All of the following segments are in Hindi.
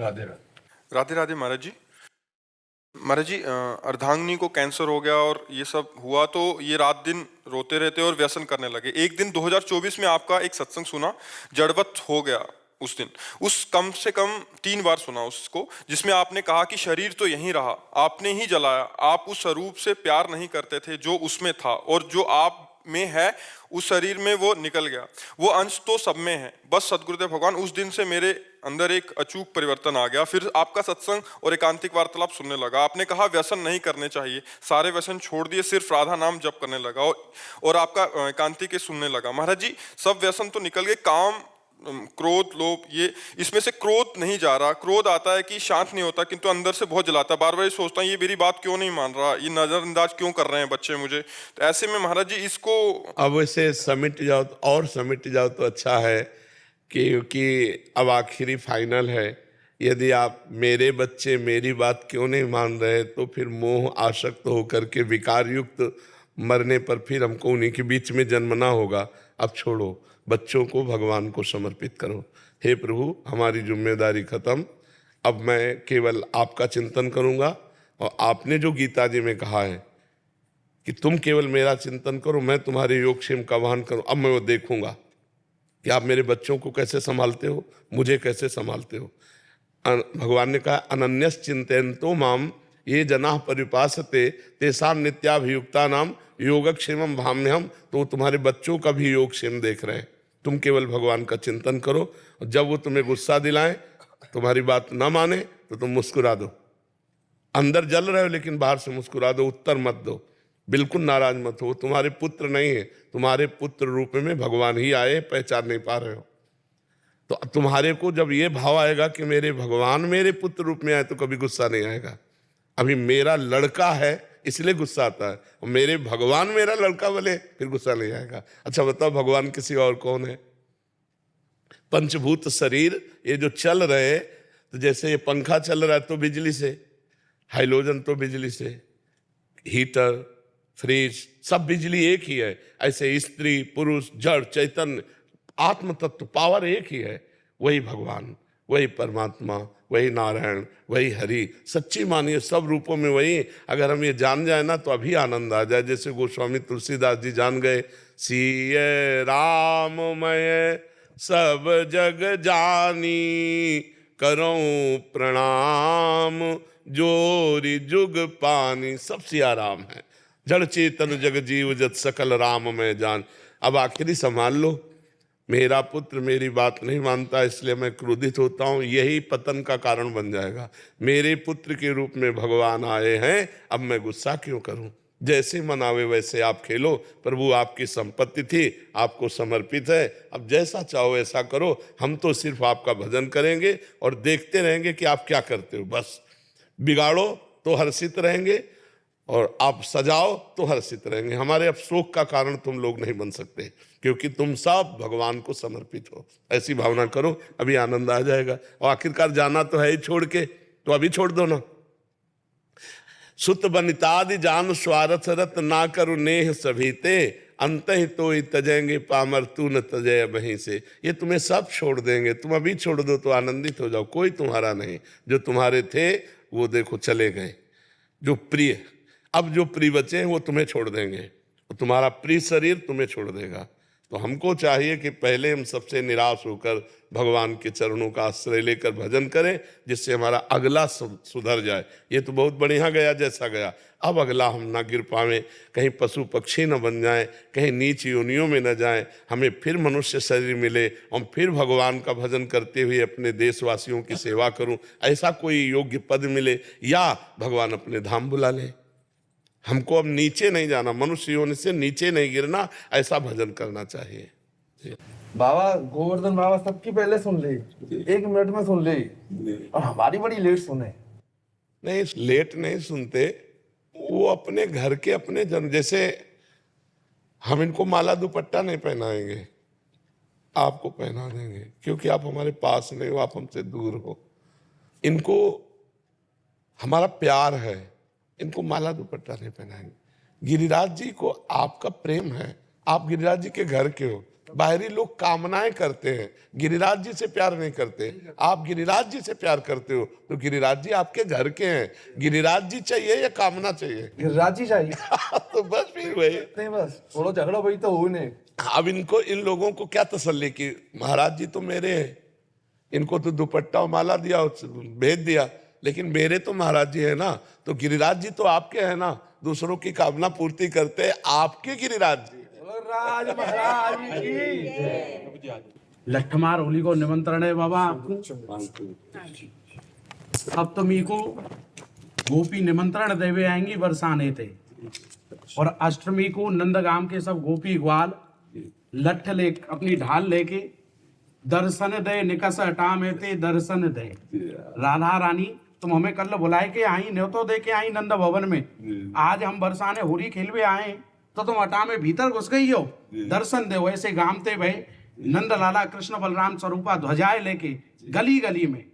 राधे राधे। राधे राधे महाराज जी। महाराज जी, अर्धांगिनी को कैंसर हो गया और ये सब हुआ तो ये रात दिन रोते रहते और व्यसन करने लगे। एक दिन 2024 में आपका एक सत्संग सुना, जड़वत हो गया उस दिन। उस कम से कम 3 बार सुना उसको, जिसमें आपने कहा कि शरीर तो यहीं रहा, आपने ही जलाया, आप उस स्वरूप से प्यार नहीं करते थे जो उसमें था, और जो आप में है उस शरीर में वो निकल गया। वो अंश तो सब में है। बस सदगुरुदेव भगवान, उस दिन से मेरे अंदर एक अचूक परिवर्तन आ गया। फिर आपका सत्संग और एकांतिक वार्तालाप सुनने लगा। आपने कहा व्यसन नहीं करने चाहिए, सारे व्यसन छोड़ दिए, सिर्फ राधा नाम जप करने लगा और आपका एकांतिक के सुनने लगा। महाराज जी, सब व्यसन तो निकल गए, काम, क्रोध, लोभ, ये इसमें से क्रोध नहीं जा रहा। क्रोध आता है कि शांत नहीं होता, किंतु अंदर से बहुत जलाता है। बार बार सोचता हूँ ये मेरी बात क्यों नहीं मान रहा, ये नजरअंदाज क्यों कर रहे हैं बच्चे मुझे। तो ऐसे में महाराज जी इसको अब इसे समिट जाओ और समिट जाओ तो अच्छा है, क्योंकि अब आखिरी फाइनल है। यदि आप मेरे बच्चे मेरी बात क्यों नहीं मान रहे, तो फिर मोह आसक्त होकर के विकार युक्त मरने पर फिर हमको उन्हीं के बीच में जन्मना होगा। अब छोड़ो, बच्चों को भगवान को समर्पित करो। हे प्रभु, हमारी जिम्मेदारी खत्म, अब मैं केवल आपका चिंतन करूँगा। और आपने जो गीता जी में कहा है कि तुम केवल मेरा चिंतन करो, मैं तुम्हारे योगक्षेम का वहन करूं, अब मैं वो देखूंगा कि आप मेरे बच्चों को कैसे संभालते हो, मुझे कैसे संभालते हो। भगवान ने कहा अनन्यस चिंतयन्तो माम ये जनाः परिपासते तेषां नित्याभियुक्ता नाम योगक्षेमम भाम्यहम। तो तुम्हारे बच्चों का भी योगक्षेम देख रहे हैं। तुम केवल भगवान का चिंतन करो, और जब वो तुम्हें गुस्सा दिलाएं, तुम्हारी बात ना माने, तो तुम मुस्कुरा दो। अंदर जल रहे हो लेकिन बाहर से मुस्कुरा दो, उत्तर मत दो, बिल्कुल नाराज मत हो। तुम्हारे पुत्र नहीं है, तुम्हारे पुत्र रूप में भगवान ही आए, पहचान नहीं पा रहे हो। तो तुम्हारे को जब ये भाव आएगा कि मेरे भगवान मेरे पुत्र रूप में आए, तो कभी गुस्सा नहीं आएगा। अभी मेरा लड़का है इसलिए गुस्सा आता है, और मेरे भगवान मेरा लड़का बोले फिर गुस्सा नहीं आएगा। अच्छा बताओ, भगवान किसी और कौन है? पंचभूत शरीर ये जो चल रहे, तो जैसे ये पंखा चल रहा है तो बिजली से, हाइड्रोजन तो बिजली से, हीटर, फ्रिज, सब बिजली एक ही है। ऐसे स्त्री पुरुष जड़ चैतन्य आत्म तत्व पावर एक ही है। वही भगवान, वही परमात्मा, वही नारायण, वही हरि। सच्ची मानिए, सब रूपों में वही। अगर हम ये जान जाए ना, तो अभी आनंद आ जाए। जैसे गोस्वामी तुलसीदास जी जान गए, सिय राम मैं सब जग जानी, करो प्रणाम जोरी जुग पानी। सब सिया राम है। जड़ चेतन जग जीव जत सकल राम में जान। अब आखिरी संभाल लो। मेरा पुत्र मेरी बात नहीं मानता, इसलिए मैं क्रोधित होता हूँ, यही पतन का कारण बन जाएगा। मेरे पुत्र के रूप में भगवान आए हैं, अब मैं गुस्सा क्यों करूं? जैसे मन आवे वैसे आप खेलो। प्रभु आपकी संपत्ति थी, आपको समर्पित है, अब जैसा चाहो ऐसा करो। हम तो सिर्फ आपका भजन करेंगे और देखते रहेंगे कि आप क्या करते हो। बस बिगाड़ो तो हर्षित रहेंगे, और आप सजाओ तो हर्षित रहेंगे। हमारे अब शोक का कारण तुम लोग नहीं बन सकते, क्योंकि तुम सब भगवान को समर्पित हो। ऐसी भावना करो, अभी आनंद आ जाएगा। और आखिरकार जाना तो है ही छोड़ के, तो अभी छोड़ दो ना। सुत बनितादि जान स्वारथ रत ना करो नेह सभीते, अंत ही तो ही तजेंगे पामर तू न तजय वहीं से। ये तुम्हें सब छोड़ देंगे, तुम अभी छोड़ दो तो आनंदित हो जाओ। कोई तुम्हारा नहीं, जो तुम्हारे थे वो देखो चले गए। जो प्रिय, अब जो प्रिय बचे हैं वो तुम्हें छोड़ देंगे, तो तुम्हारा प्रिय शरीर तुम्हें छोड़ देगा। तो हमको चाहिए कि पहले हम सबसे निराश होकर भगवान के चरणों का आश्रय लेकर भजन करें, जिससे हमारा अगला सुधर जाए। ये तो बहुत बढ़िया गया जैसा गया, अब अगला हम ना गिर पावे, कहीं पशु पक्षी न बन जाएं, कहीं नीच योनियों में न जाएं। हमें फिर मनुष्य शरीर मिले, और फिर भगवान का भजन करते हुए अपने देशवासियों की सेवा करूं। ऐसा कोई योग्य पद मिले, या भगवान अपने धाम बुला ले। हमको अब नीचे नहीं जाना, मनुष्य योनि से नीचे नहीं गिरना, ऐसा भजन करना चाहिए। बाबा गोवर्धन बाबा सबकी पहले सुन ली, 1 मिनट में सुन ली, और हमारी बड़ी लेट सुने। नहीं, लेट नहीं सुनते, वो अपने घर के अपने जन। जैसे हम इनको माला दुपट्टा नहीं पहनाएंगे, आपको पहना देंगे, क्योंकि आप हमारे पास नहीं हो, आप हमसे दूर हो। इनको हमारा प्यार है, इनको माला दुपट्टा नहीं पहनाएंगे। गिरिराज जी को आपका प्रेम है, आप गिरिराज जी के घर के हो, बाहरी लोग कामनाएं करते हैं, गिरिराज जी से प्यार नहीं करते। आप गिरिराज जी से प्यार करते हो तो गिरिराज जी आपके घर के हैं। गिरिराज जी चाहिए या कामना चाहिए? गिरिराज जी चाहिए। तो बस फिर वही। नहीं बस थोड़ा झगड़ा वही तो हुई नहीं। अब इनको, इन लोगों को क्या तसल्ली कि महाराज जी तो मेरे हैं, इनको तो दुपट्टा और माला दिया, भेज दिया, लेकिन मेरे तो महाराज जी है ना। तो गिरिराज जी तो आपके हैं ना, दूसरों की कामना पूर्ति करते हैं आपके गिरिराज जी। राज महाराज की लठमार होली को निमंत्रण है बाबा आपको। सप्तमी को गोपी निमंत्रण देवे आएंगी बरसाने थे, और अष्टमी को नंदगाम के सब गोपी ग्वाल लठ ले अपनी ढाल लेके दर्शन दे निकस हटा में थे दर्शन दे। राधा रानी तुम हमें कल बुलाए के आई, न्योतो दे के आई नंद भवन में, आज हम बरसाने होली खेलवे आए तो तुम हटा में भीतर घुस गई हो, दर्शन दे। ऐसे गामते भय नंद लाला कृष्ण बलराम स्वरूपा ध्वजाएं लेके गली गली में।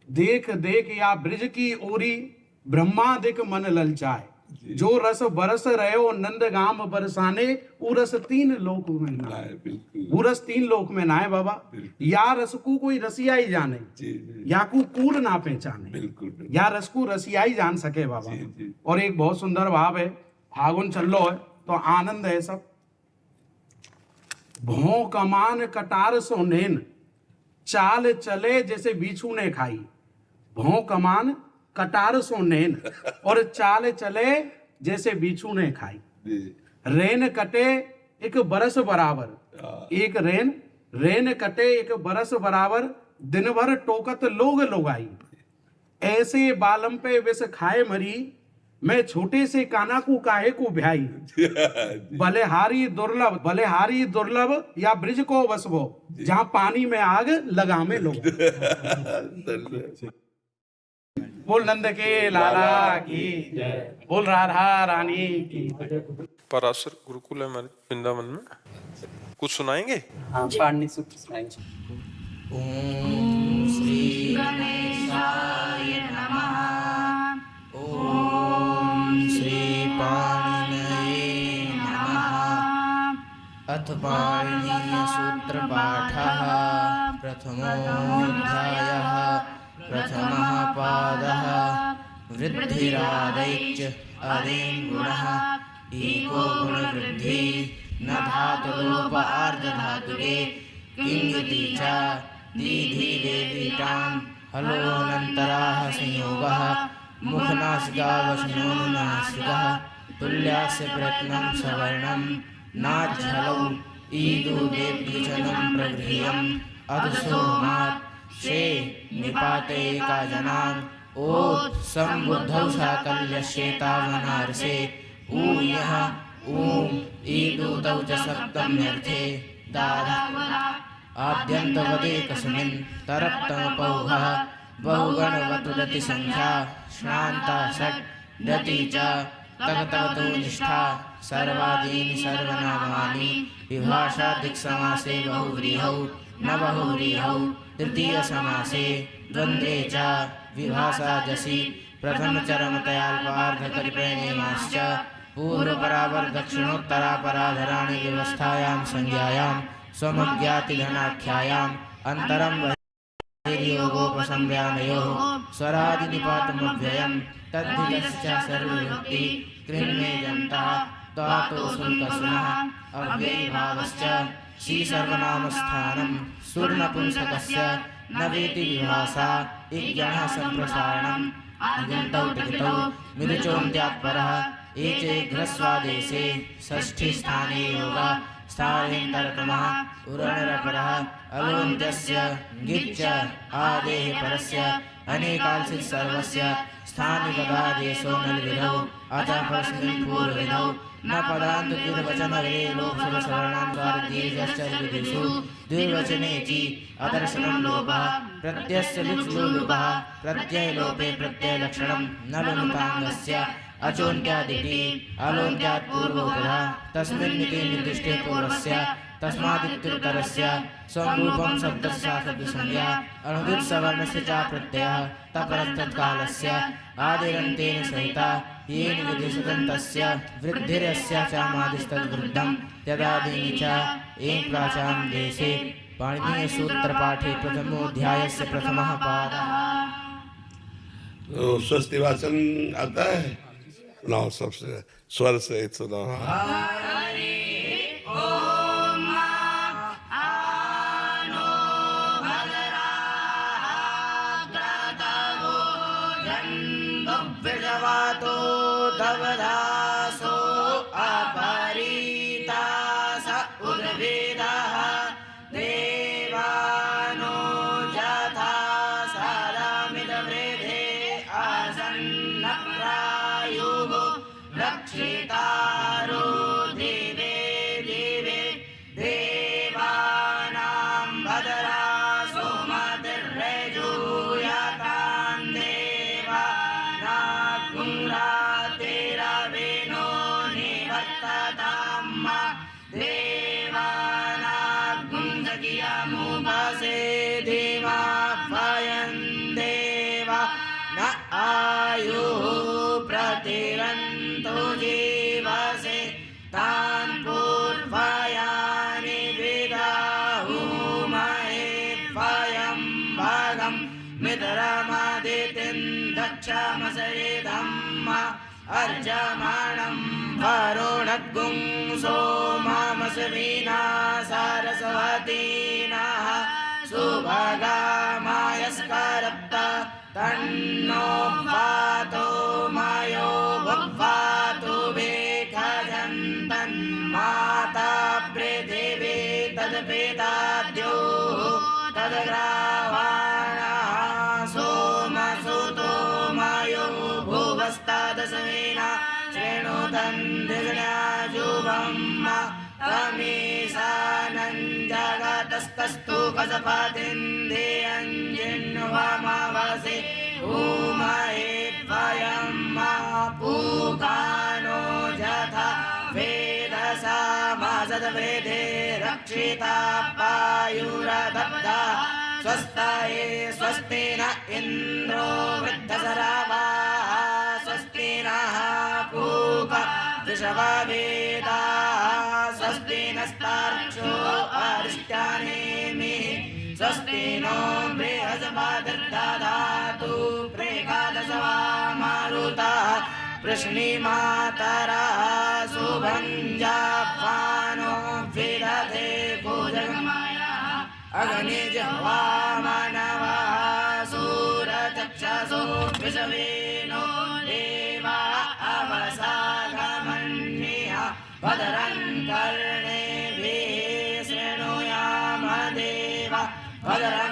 देख देख या ब्रिज की ओरी ब्रह्मादिक मन ललचाए, जो रस बरस रहे हो नंद गाम बरसाने, उरस तीन लोक में नाए। उरस तीन लोक में नाए बाबा। या रस को कोई रसियाई जाने, या को कूल ना पहचाने, या रस को रसियाई जान सके बाबा। और एक बहुत सुंदर भाव है, फागुन चल लो है तो आनंद है सब। भों कमान कटार सो नेन, चाल चले जैसे बिच्छू ने खाई। भों कमान कटार सो नेन, और चाल चले जैसे बिच्छू ने खाई। रेन कटे एक बरस बराबर, एक रेन कटे एक बरस बराबर, दिन भर टोकत लोग लोगाई। ऐसे बालम पे विष खाए मरी, मैं छोटे से काना को काहे को ब्याई। बलिहारी दुर्लभ या ब्रिज को बसबो, जहां पानी में आग लगा में लोग। बोल नंद के लाला की जय, बोल राधा रानी की। पराशर गुरुकुल है हमारे वृंदावन में, कुछ सुनाएंगे? हाँ, पाणिनि सूत्र सुनाएंगे। ओम श्री गणेशाय नमः। ओम श्री पाणिनये नमः। अथ पाणिनीय सूत्र पाठः। प्रथमोऽध्यायः। प्रथमः पादः। वृद्धिरादैश्च अदेन गुणः। एको गुणवृद्धि न धातुलोप आर्धधातुके किंगिति च दीधि देवीटां हलोऽनन्तराः संयोगः। मुखनासिकावशनोनुनासिकः तुल्यास्य प्रयत्नं सवर्णं नाज्झलौ ईदु देव्युचनं प्रगृह्यम् अधसोमात् शे निपाते का जनान् ओत् सम्बुद्धौ साकल्यश्चेतावनार्से ऊयः ऊं ईदुतौ च सप्तम्यर्थे दाधः आद्यन्तवदेकस्मिन् तरप्तमपौघः बहुगणवतुदति संख्या श्रान्ता षट् दति च तगतवतो निष्ठा सर्वादीनि सर्वनामानि विभाषा दिक्समासे बहुव्रीहौ न बहुव्रीहौ तृतीय समासे द्वन्द्वे च विभाषा जसि प्रथम चरमतयाल्पार्धकल्पनेमाश्च पूर्वपरावर दक्षिणोत्तरापराधराणि व्यवस्थायां संज्ञायां स्वमज्ञातिघनाख्यायाम् अन्तरं योगोपसंव्यानयोः स्वरादिनिपातमव्ययम् तद्धितश्च सर्वविभक्ति कृन्मेजन्तः त्वातो शुल्कसुनः अव्ययीभावश्च श्रीसर्वनामस्थानं सुर्नपुंसकस्य न वेति विभाषा इज्ञानः सम्प्रसारणम् अजन्तौ टिकितौ मिरुचोन्त्यात्परः एचे घ्रस्वादेशे षष्ठीस्थाने योगः स्थानेन्तरतमः उरणरपरः अलोन्त्यस्य ङिच्च आदेः परस्य अनेकाल्सित् सर्वस्य स्थानिपदादेशो नल्विधौ अतः परस्मिन् पूर्वविधौ न पदान्तद्विवचनवे लोकसवर्णान्तार्दीर्घश्च विधिषु द्विवचने चि अदर्शनं लोपः प्रत्ययस्य लुच्लोलुपः प्रत्ययलोपे प्रत्ययलक्षणं न लुनुताङ्गस्य अचोन्त्यादिति अलोन्त्यात् पूर्वोपधः तस्मिन्निति निर्दिष्टे पूर्वस्य तस्मादित्युत्तरस्य स्वरूपं शब्दस्य शब्दसंज्ञा अनुदितसवर्णस्य च प्रत्ययः तपरस्तत्कालस्य आदिरन्तेन सहिता येन विधिशतं तस्य वृद्धिरस्य च मादिस्तद्वृद्धं यदादीनि च येन प्राचां देशे पाणिनीयसूत्रपाठे प्रथमोऽध्यायस्य प्रथमः पादः। तो स्वस्ति वाचन आता है, सुनाओ सबसे स्वर से सुनाओ। विजवातो दवदासो अपरीता स उर्वेदः देवानो यथा सदामिदवृधे आसन्नप्रायुः रक्षितारो दिवे दिवे देवानां भद्रासो मतिर्यजूयतां देवा नागुंरातिरविनो निवर्तताम् देवानागुंसकियमुपसे देवाभयं देवा न आयुः प्रतिरन्तो जीवसे तान् पूर्वयानि विदाहुमहे भयं भगं मित्रमदितिं दक्षमसरिदम् अर्जमाणं वरुणगुं सोममसवीना सरस्वतीनः सुभगामायस्कारब्द तन्नो वातो मायो भवातु वेखजन्तन् माता पृथिवी तद्पिताद्यो तद्ग्रावाणः सोमसुतो मायो भुवस्तदसमेना श्रेणुतन्दिग्न्याजुवम् तमीशानं जगतस्तस्तु कसपतिन्देयञ्जिन्वमवसे उमहे भयं पूकानो यथा वेदसामसद्वेदे रक्षिता पायुरदब्धा स्वस्ताये स्वस्ति न इन्द्रो वृद्धसरावाः स्वस्ति नः पूका वृषभवेदाः स्वस्ति नस्तार्क्ष्यो अरिष्टानेमिः स्वस्ति नो बृहस्पतिर्दधातु प्रेकादशवा मारुतः वृष्णिमातरः शुभं जाप्वानो विदधे भुजगमाया अग्निजिह्वा मानवः सूरचक्षसो विषवेनो देवा अवसागमन्यः भद्रं कर्णेभिः शृणुयाम देवा भद्रं